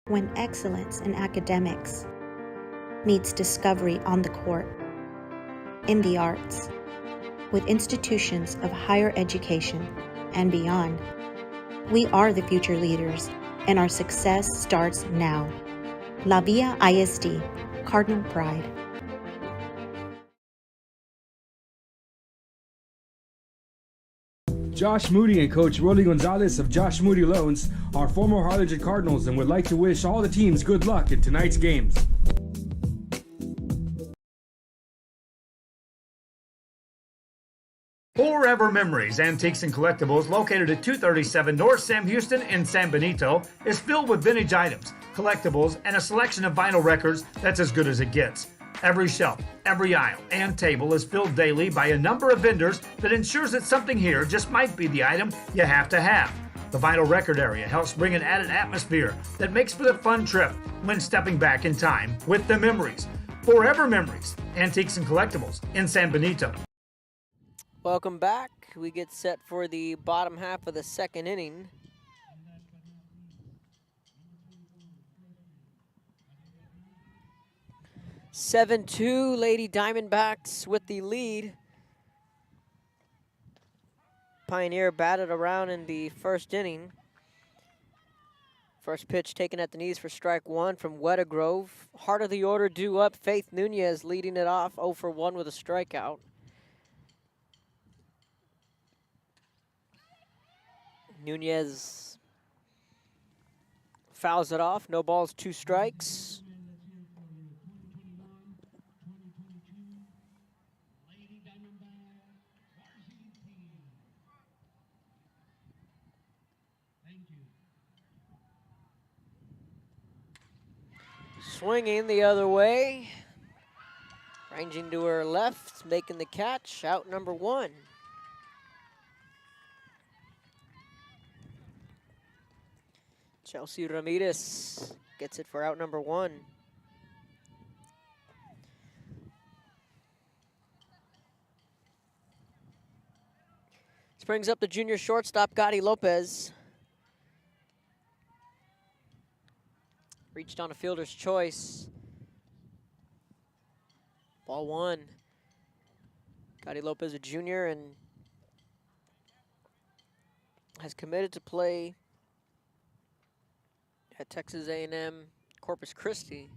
When excellence in academics meets discovery on the court, in the arts, with institutions of higher education and beyond, we are the future leaders, and our success starts now. La Villa ISD, Cardinal Pride. Josh Moody and Coach Rolly Gonzalez of Josh Moody Loans are former Harlingen Cardinals and would like to wish all the teams good luck in tonight's games. Forever Memories, Antiques and Collectibles, located at 237 North Sam Houston in San Benito, is filled with vintage items, collectibles, and a selection of vinyl records that's as good as it gets. Every shelf, every aisle, and table is filled daily by a number of vendors that ensures that something here just might be the item you have to have. The vinyl record area helps bring an added atmosphere that makes for the fun trip when stepping back in time with the memories. Forever Memories, Antiques and Collectibles in San Benito. Welcome back. We get set for the bottom half of the second inning. (7-2) Lady Diamondbacks with the lead. Pioneer batted around in the first inning. First pitch taken at the knees for strike one from Weta Grove. Heart of the order due up. Faith Nunez leading it off 0 for 1 with a strikeout. Nunez fouls it off. No balls, 2 strikes. Swinging the other way. Ranging to her left, making the catch. Out number 1. Chelsea Ramirez gets it for out number 1. This brings up the junior shortstop, Gotti Lopez. Reached on a fielder's choice. Ball 1. Gotti Lopez, a junior, and has committed to play at Texas A&M Corpus Christi.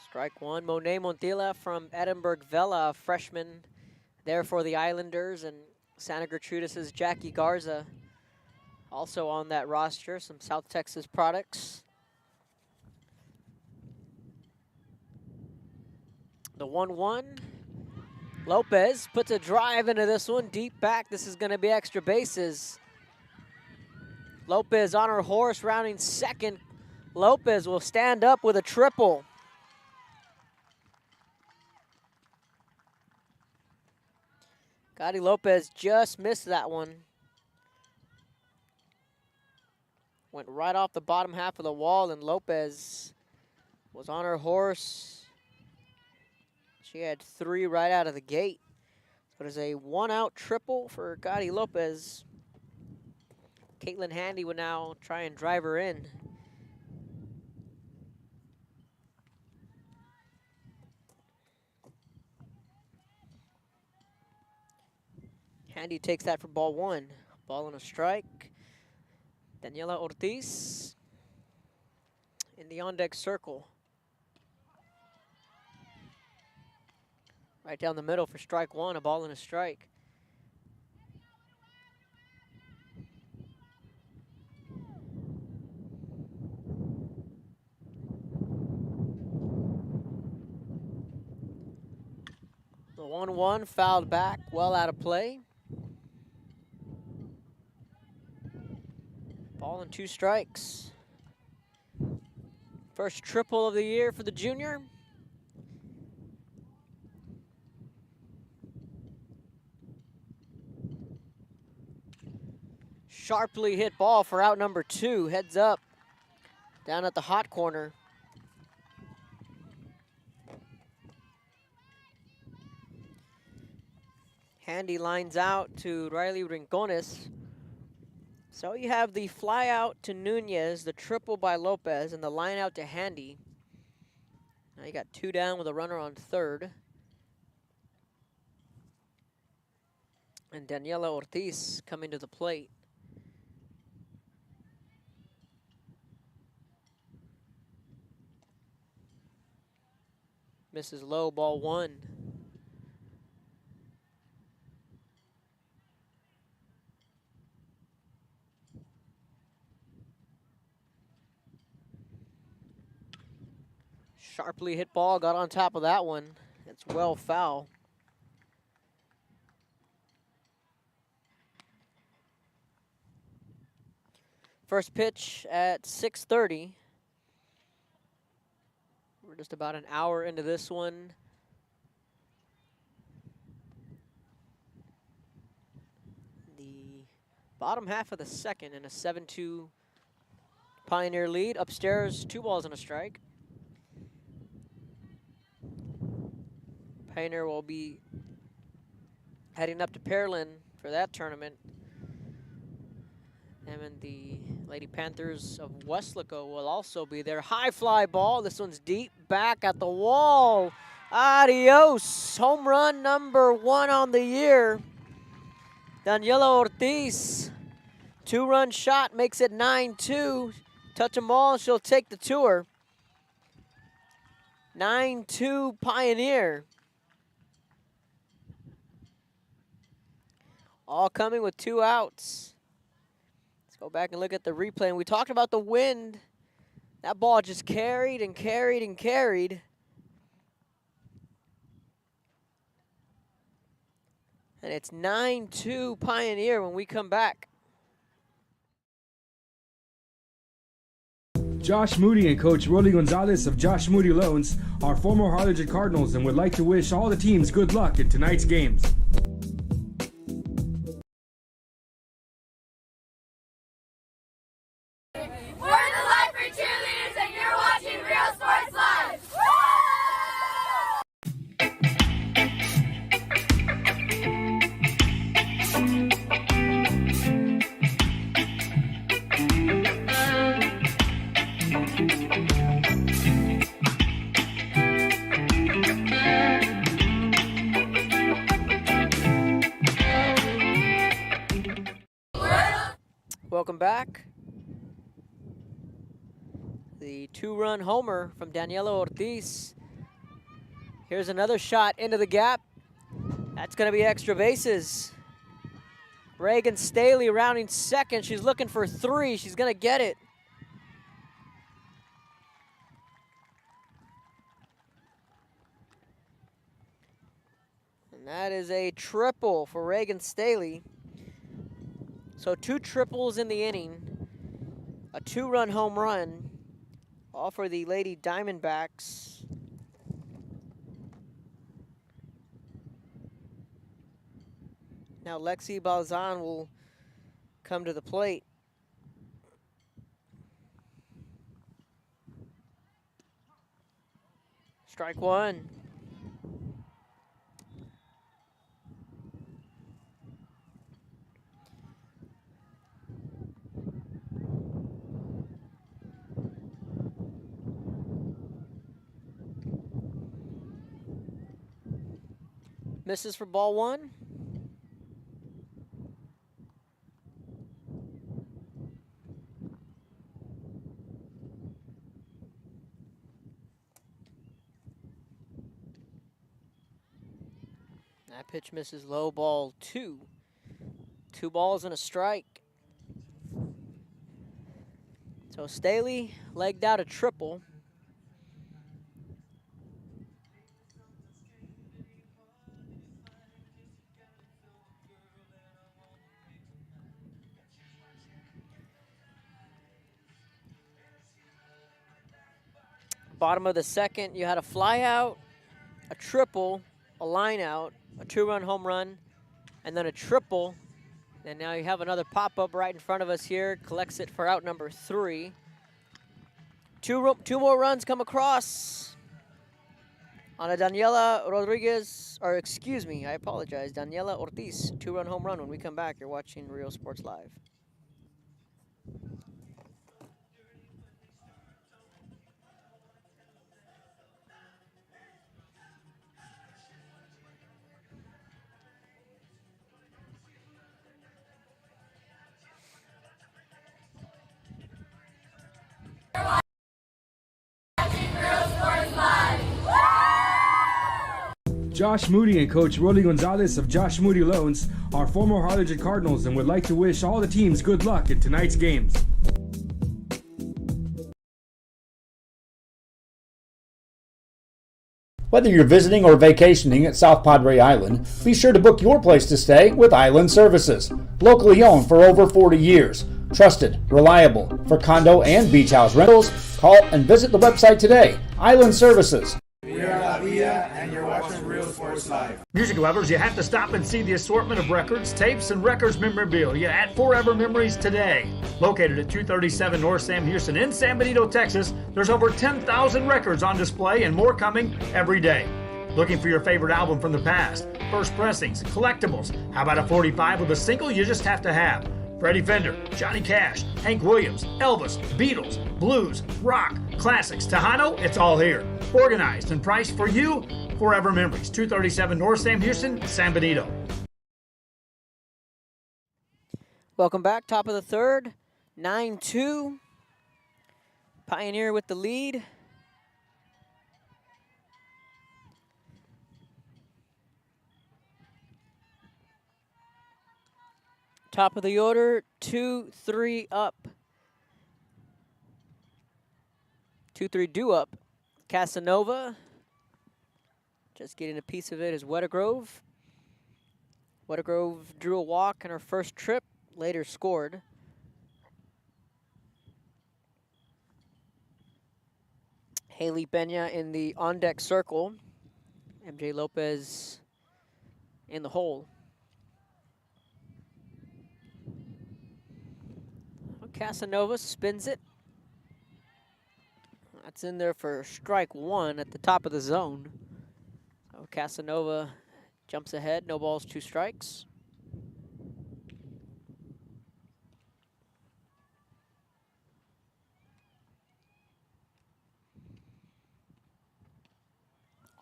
Strike 1. Monet Montilla from Edinburgh Vela, freshman there for the Islanders, and Santa Gertrudis' Jackie Garza also on that roster. Some South Texas products. The 1-1. Lopez puts a drive into this one, deep back. This is going to be extra bases. Lopez on her horse, rounding second. Lopez will stand up with a triple. Gotti Lopez just missed that one. Went right off the bottom half of the wall, and Lopez was on her horse. She had 3 right out of the gate. So it is a 1-out triple for Gotti Lopez. Caitlin Handy would now try and drive her in. Handy takes that for ball 1. Ball and a strike. Daniela Ortiz in the on-deck circle. Right down the middle for strike 1, a ball and a strike. The 1-1 fouled back, well out of play. Ball and 2 strikes. First triple of the year for the junior. Sharply hit ball for out number 2. Heads up. Down at the hot corner. Handy lines out to Riley Rincones. So you have the fly out to Nunez, the triple by Lopez, and the line out to Handy. Now you got 2 down with a runner on third. And Daniela Ortiz coming to the plate. Misses low, ball 1. Sharply hit ball, got on top of that one. It's well foul. First pitch at 6:30. We're just about an hour into this one. The bottom half of the second in a 7-2 Pioneer lead. Upstairs, 2 balls and a strike. Pioneer will be heading up to Pearland for that tournament. And then the Lady Panthers of Weslaco will also be there. High fly ball. This one's deep back at the wall. Adios. Home run number 1 on the year. Daniela Ortiz. 2-run shot makes it 9-2. Touch them all, she'll take the tour. 9-2 Pioneer. All coming with 2 outs. Let's go back and look at the replay. And we talked about the wind. That ball just carried and carried and carried. And it's 9-2 Pioneer when we come back. Josh Moody and Coach Rolly Gonzalez of Josh Moody Loans are former Harlingen Cardinals and would like to wish all the teams good luck in tonight's games. We're the Lyford cheerleaders, and you're watching Real Sports Live. Welcome back. The 2-run homer from Daniela Ortiz. Here's another shot into the gap. That's going to be extra bases. Reagan Staley rounding second. She's looking for 3. She's going to get it. And that is a triple for Reagan Staley. So 2 triples in the inning. A 2-run home run. All for the Lady Diamondbacks. Now Lexi Balzan will come to the plate. Strike 1. Misses for ball 1. That pitch misses low, ball 2. 2 balls and a strike. So Staley legged out a triple. Bottom of the second, you had a fly out, a triple, a line out, a 2-run home run, and then a triple. And now you have another pop-up right in front of us here. Collects it for out number 3. Two more runs come across on a Daniela Rodriguez, or excuse me, I apologize, Daniela Ortiz, 2-run home run. When we come back, you're watching Real Sports Live. Josh Moody and Coach Rolly Gonzalez of Josh Moody Loans are former Harlingen Cardinals and would like to wish all the teams good luck in tonight's games. Whether you're visiting or vacationing at South Padre Island, be sure to book your place to stay with Island Services. Locally owned for over 40 years. Trusted, reliable for condo and beach house rentals. Call and visit the website today. Island Services. We are La Vida, and you're watching Real Sports Live. Music lovers, you have to stop and see the assortment of records, tapes, and records memorabilia at Forever Memories today. Located at 237 North Sam Houston in San Benito, Texas, there's over 10,000 records on display and more coming every day. Looking for your favorite album from the past, first pressings, collectibles. How about a 45 with a single you just have to have? Freddie Fender, Johnny Cash, Hank Williams, Elvis, Beatles, blues, rock, classics, Tejano, it's all here. Organized and priced for you, Forever Memories, 237 North Sam Houston, San Benito. Welcome back, top of the third, 9-2. Pioneer with the lead. Top of the order, 2-3 up. 2-3 due up. Casanova. Just getting a piece of it is Wettergrove. Wettergrove drew a walk in her first trip, later scored. Haley Pena in the on-deck circle. MJ Lopez in the hole. Casanova spins it. That's in there for strike 1 at the top of the zone. So Casanova jumps ahead, no balls, 2 strikes.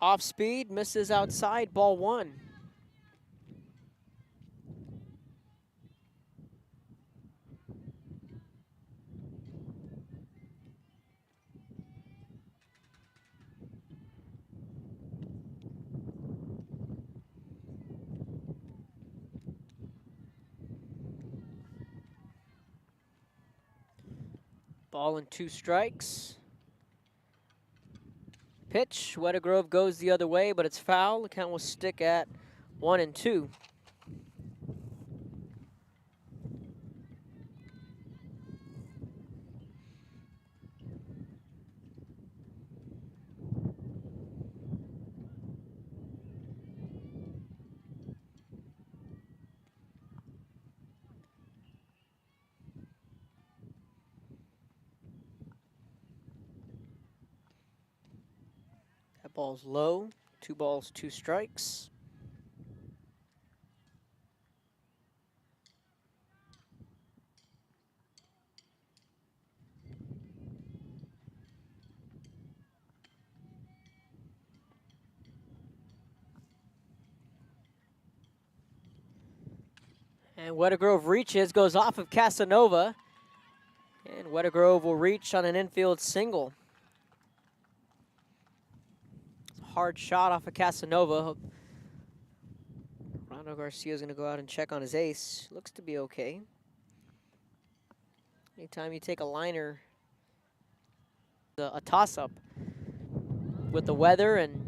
Off speed, misses outside, ball 1. Ball and 2 strikes. Pitch, Wettergrove goes the other way, but it's foul. The count will stick at 1-2. Ball's low, 2 balls, 2 strikes. And Wettergrove reaches, goes off of Casanova. And Wettergrove will reach on an infield single. Hard shot off of Casanova. Rondo Garcia is going to go out and check on his ace. Looks to be okay. Anytime you take a liner, a toss-up with the weather, and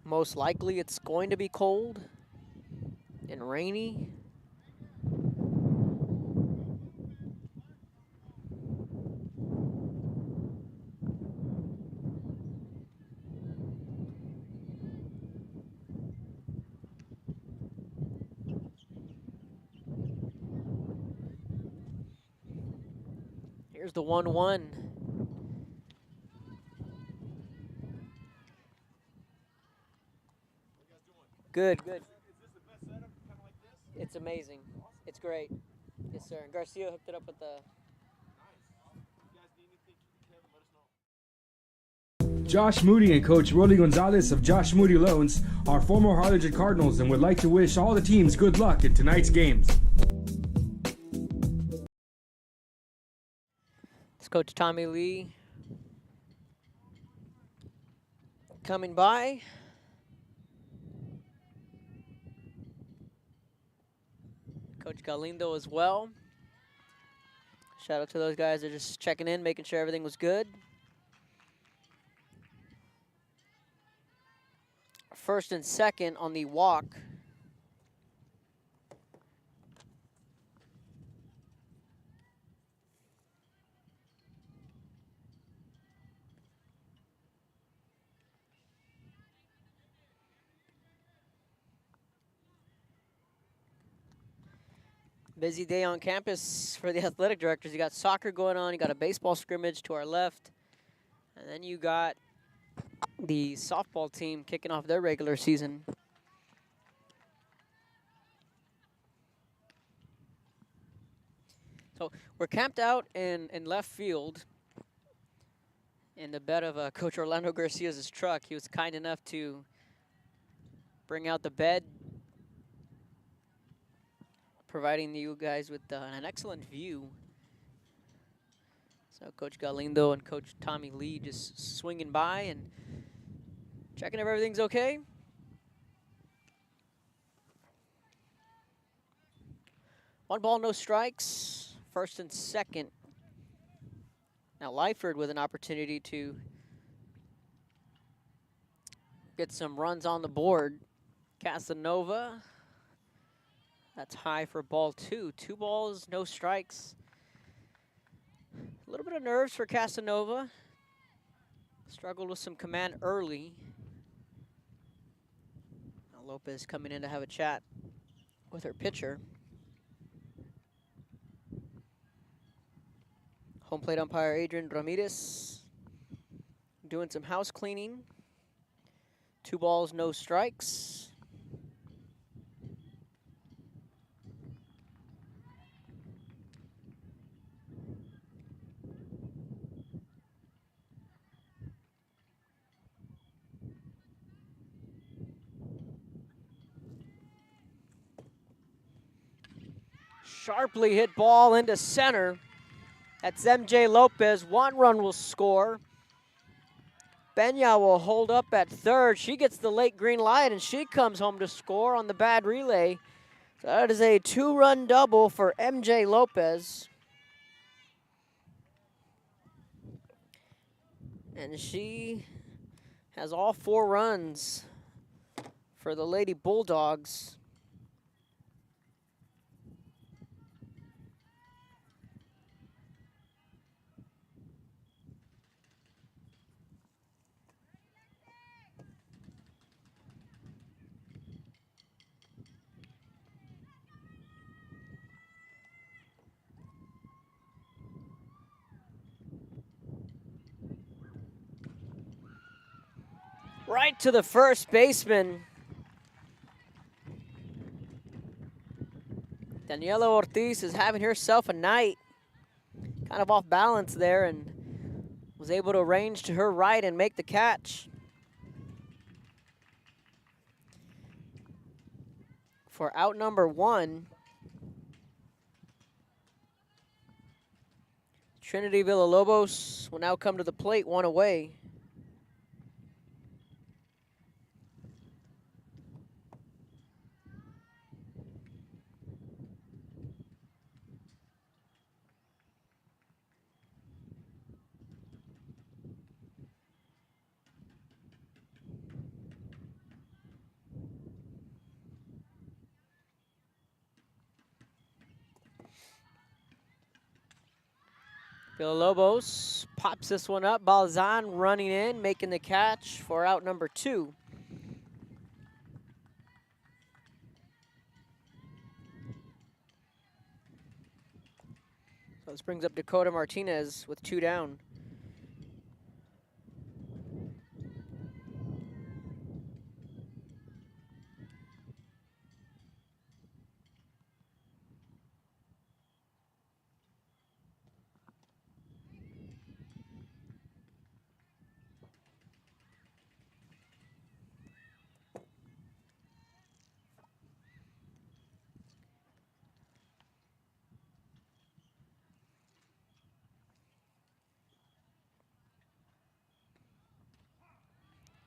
most likely it's going to be cold and rainy. Here's the 1-1. Good, good. It's amazing. It's great. Yes, sir. And Garcia hooked it up with the... Josh Moody and Coach Rolly Gonzalez of Josh Moody Loans are former Harlingen Cardinals and would like to wish all the teams good luck in tonight's games. It's Coach Tommy Lee coming by. Coach Galindo as well. Shout out to those guys that are just checking in, making sure everything was good. First and second on the walk. Busy day on campus for the athletic directors. You got soccer going on, you got a baseball scrimmage to our left, and then you got the softball team kicking off their regular season. So we're camped out in left field in the bed of Coach Orlando Garcia's truck. He was kind enough to bring out the bed, providing you guys with an excellent view. So Coach Galindo and Coach Tommy Lee just swinging by and checking if everything's okay. One ball, no strikes. First and second. Now Lyford with an opportunity to get some runs on the board. Casanova. That's high for ball 2. 2 balls, no strikes. A little bit of nerves for Casanova. Struggled with some command early. Now Lopez coming in to have a chat with her pitcher. Home plate umpire Adrian Ramirez doing some house cleaning. 2 balls, no strikes. Sharply hit ball into center. That's MJ Lopez. 1 run will score. Benya will hold up at third. She gets the late green light, and she comes home to score on the bad relay. So that is a 2-run double for MJ Lopez. And she has all 4 runs for the Lady Bulldogs. Right to the first baseman. Daniela Ortiz is having herself a night. Kind of off balance there and was able to range to her right and make the catch. For out number 1, Trinity Villalobos will now come to the plate, 1 away. Villalobos pops this one up. Balzan running in, making the catch for out number 2. So this brings up Dakota Martinez with 2 down.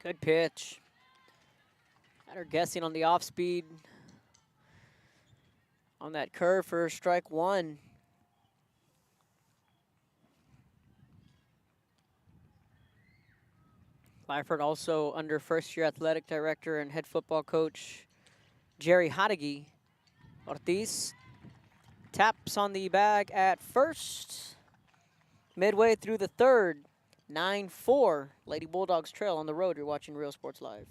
Good pitch. Had her guessing on the off speed on that curve for strike 1. Lyford also under first-year athletic director and head football coach Jerry Hadegi. Ortiz taps on the bag at first. Midway through the third, 9-4. Lady Bulldogs trail on the road. You're watching Real Sports Live.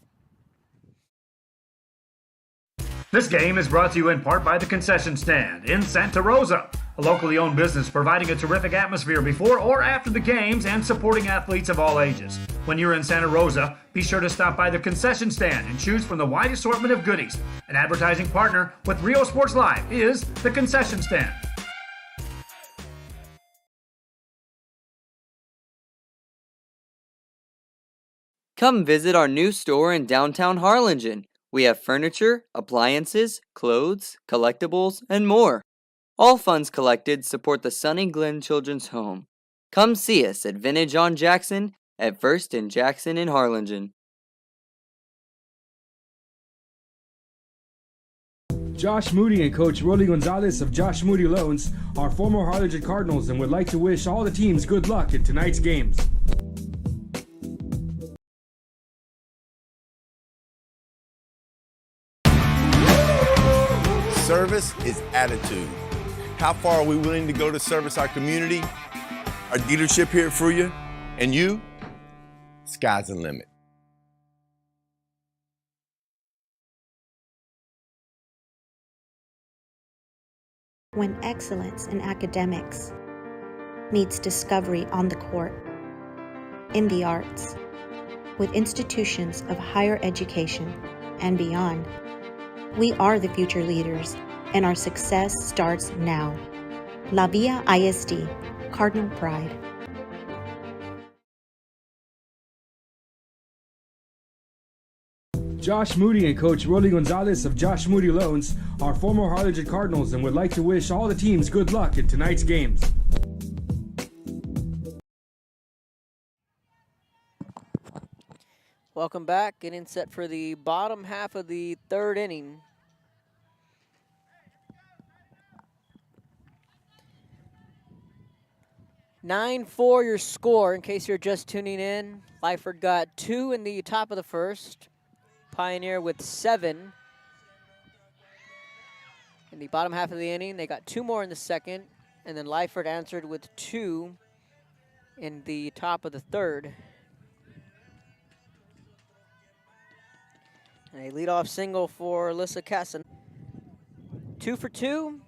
This game is brought to you in part by the Concession Stand in Santa Rosa, a locally owned business providing a terrific atmosphere before or after the games and supporting athletes of all ages. When you're in Santa Rosa, be sure to stop by the Concession Stand and choose from the wide assortment of goodies. An advertising partner with Real Sports Live is the Concession Stand. Come visit our new store in downtown Harlingen. We have furniture, appliances, clothes, collectibles, and more. All funds collected support the Sunny Glen Children's Home. Come see us at Vintage on Jackson at First and Jackson in Harlingen. Josh Moody and Coach Rolly Gonzalez of Josh Moody Loans are former Harlingen Cardinals and would like to wish all the teams good luck in tonight's games. Service is attitude. How far are we willing to go to service our community, our dealership here for you, and you? Sky's the limit. When excellence in academics meets discovery on the court, in the arts, with institutions of higher education and beyond, we are the future leaders, and our success starts now. La Villa ISD, Cardinal Pride. Josh Moody and Coach Rolly Gonzalez of Josh Moody Loans are former Harlingen Cardinals and would like to wish all the teams good luck in tonight's games. Welcome back. Getting set for the bottom half of the third inning. (9-4) your score, in case you're just tuning in. Lyford got 2 in the top of the first. Pioneer with 7. In the bottom half of the inning, they got 2 more in the second. And then Lyford answered with 2 in the top of the third. And a leadoff single for Alyssa Casson. 2 for 2.